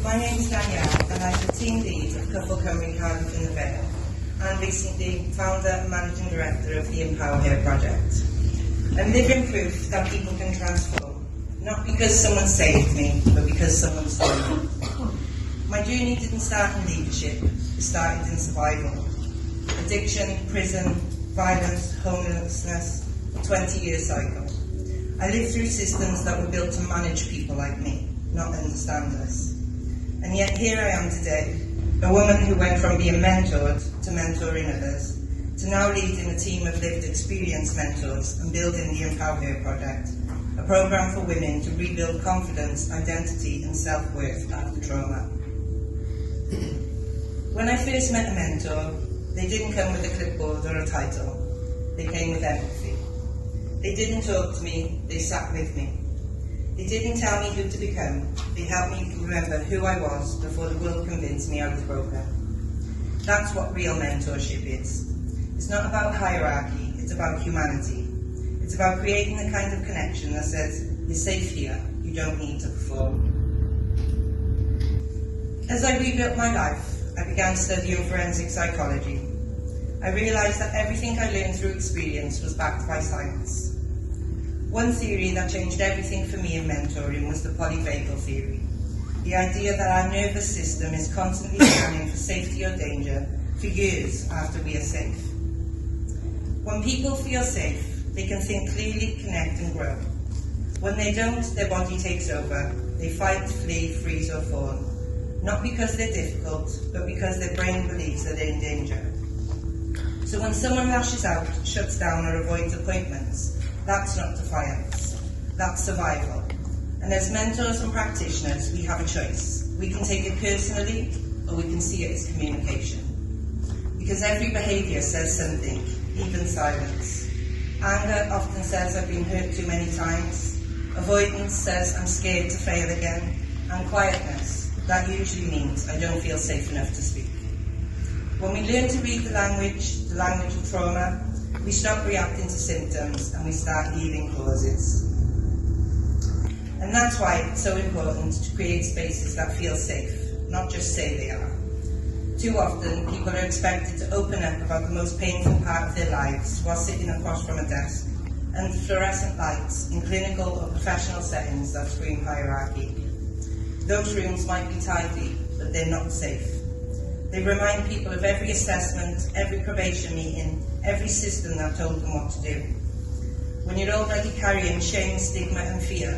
My name is Danielle and I'm the team lead of Couple Cymru Cardiff in the Vale and recently founder and managing director of the Empower Here project. I'm living proof that people can transform, not because someone saved me, but because someone saw me. My journey didn't start in leadership, it started in survival. Addiction, prison, violence, homelessness, a 20-year cycle. I lived through systems that were built to manage people like me, not understand us. And yet here I am today, a woman who went from being mentored to mentoring others, to now leading a team of lived experience mentors and building the Empower Here project, a programme for women to rebuild confidence, identity and self-worth after trauma. When I first met a mentor, they didn't come with a clipboard or a title, they came with empathy. They didn't talk to me, they sat with me. They didn't tell me who to become, they helped me remember who I was before the world convinced me I was broken. That's what real mentorship is. It's not about hierarchy, it's about humanity. It's about creating the kind of connection that says, you're safe here, you don't need to perform. As I rebuilt my life, I began studying forensic psychology. I realised that everything I learned through experience was backed by science. One theory that changed everything for me in mentoring was the polyvagal theory, the idea that our nervous system is constantly scanning for safety or danger for years after we are safe. When people feel safe, they can think clearly, connect and grow. When they don't, their body takes over. They fight, flee, freeze or fall. Not because they're difficult, but because their brain believes that they're in danger. So when someone lashes out, shuts down or avoids appointments, that's not defiance, that's survival. And as mentors and practitioners, we have a choice. We can take it personally, or we can see it as communication. Because every behaviour says something, even silence. Anger often says I've been hurt too many times. Avoidance says I'm scared to fail again. And quietness, that usually means I don't feel safe enough to speak. When we learn to read the language of trauma, we stop reacting to symptoms and we start healing causes. And that's why it's so important to create spaces that feel safe, not just say they are. Too often, people are expected to open up about the most painful part of their lives while sitting across from a desk, and fluorescent lights in clinical or professional settings that scream hierarchy. Those rooms might be tidy, but they're not safe. They remind people of every assessment, every probation meeting, every system that told them what to do. When you're already carrying shame, stigma and fear,